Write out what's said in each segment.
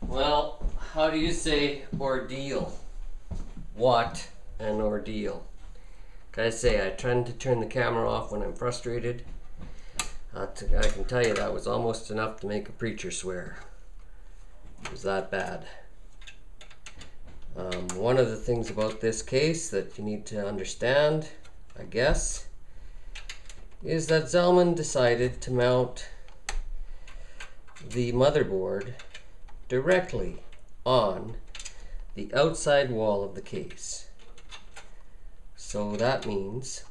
Well, how do you say ordeal? What an ordeal. Gotta say, I tend to turn the camera off when I'm frustrated. I can tell you that was almost enough to make a preacher swear. It was that bad. One of the things about this case that you need to understand, I guess, is that Zelman decided to mount the motherboard directly on the outside wall of the case. So that means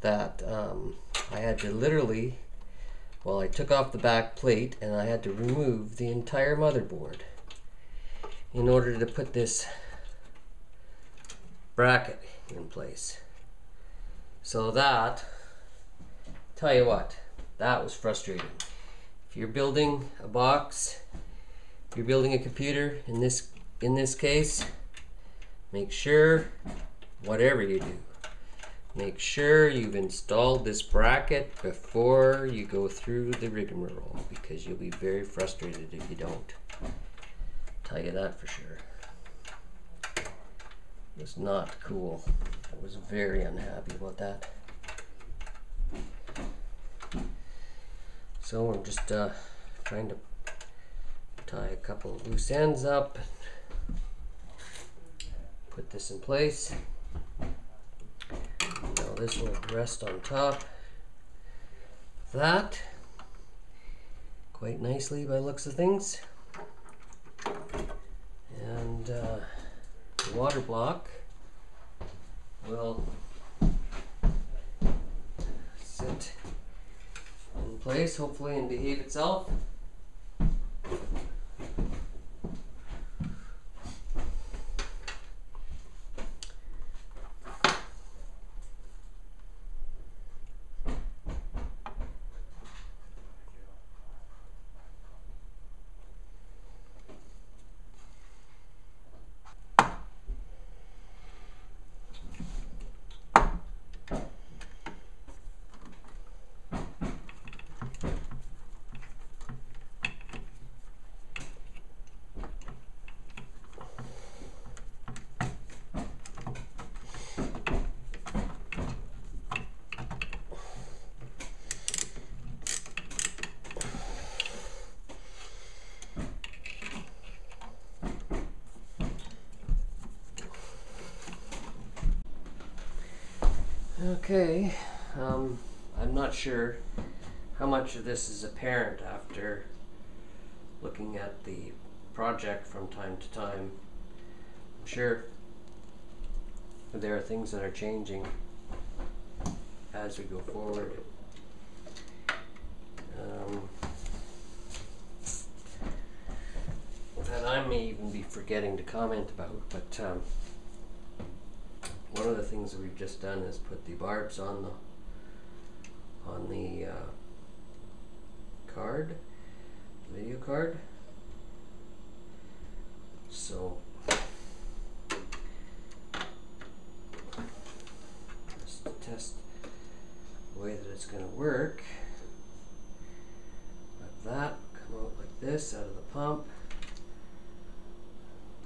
that I had to literally, well, I took off the back plate and I had to remove the entire motherboard in order to put this bracket in place. So that, tell you what, that was frustrating. If you're building a box, if you're building a computer, in this case, make sure, whatever you do, make sure you've installed this bracket before you go through the rigmarole, because you'll be very frustrated if you don't. Tell you that for sure. It was not cool. I was very unhappy about that. So I'm just trying to tie a couple of loose ends up, put this in place. Now this will rest on top of that quite nicely by the looks of things. And the water block will sit in place, hopefully, and behave itself. Okay, I'm not sure how much of this is apparent after looking at the project from time to time. I'm sure there are things that are changing as we go forward. That I may even be forgetting to comment about, but one of the things that we've just done is put the barbs on the card, video card. So just to test the way that it's going to work, let that come out like this out of the pump.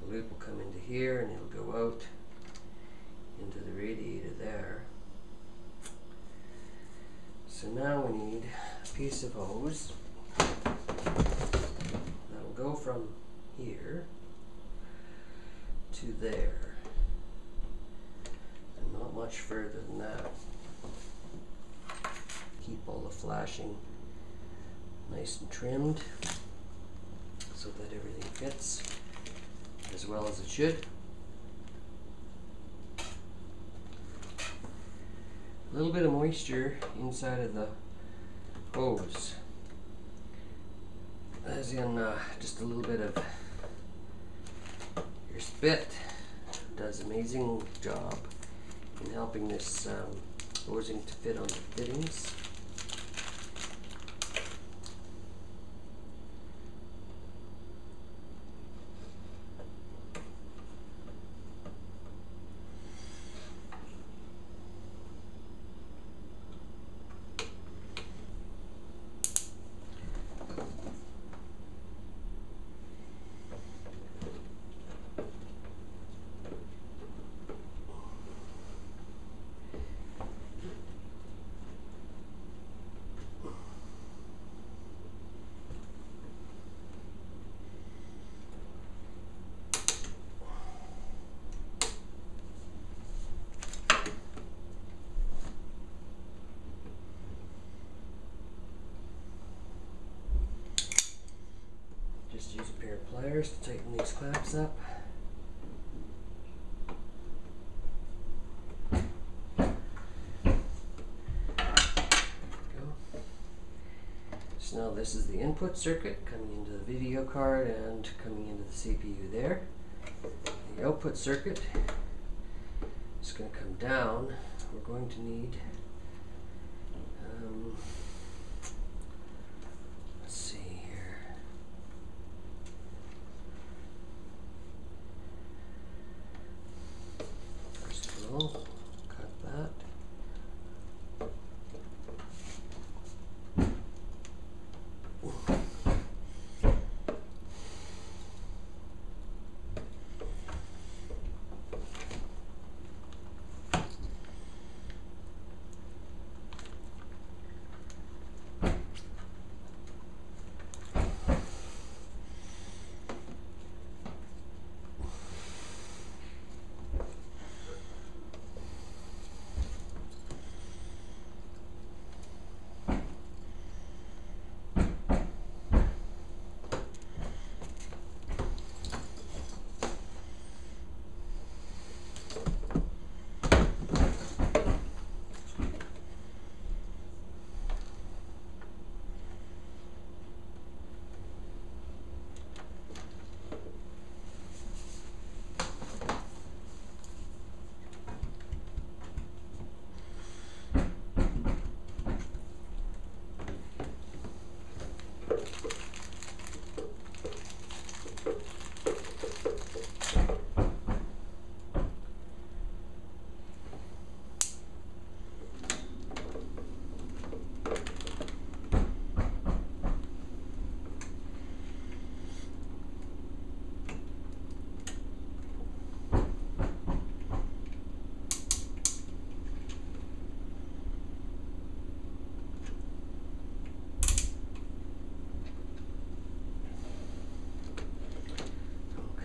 The loop will come into here and it'll go out into the radiator there. So now we need a piece of hose that'll go from here to there, and not much further than that. Keep all the flashing nice and trimmed so that everything fits as well as it should. A little bit of moisture inside of the hose, as in just a little bit of your spit does an amazing job in helping this hosing to fit on the fittings. Just use a pair of pliers to tighten these clamps up. So now this is the input circuit coming into the video card and coming into the CPU there. The output circuit is going to come down. We're going to need, let's see here. First of all, cut that.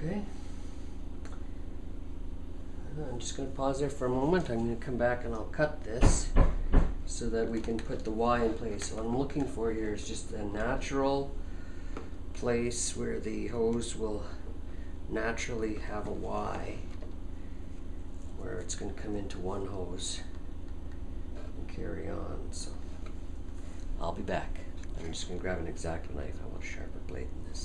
Okay. I'm just going to pause there for a moment. I'm going to come back and I'll cut this so that we can put the Y in place. What I'm looking for here is just a natural place where the hose will naturally have a Y, where it's going to come into one hose and carry on. So I'll be back. I'm just going to grab an X-Acto knife. I want a sharper blade than this.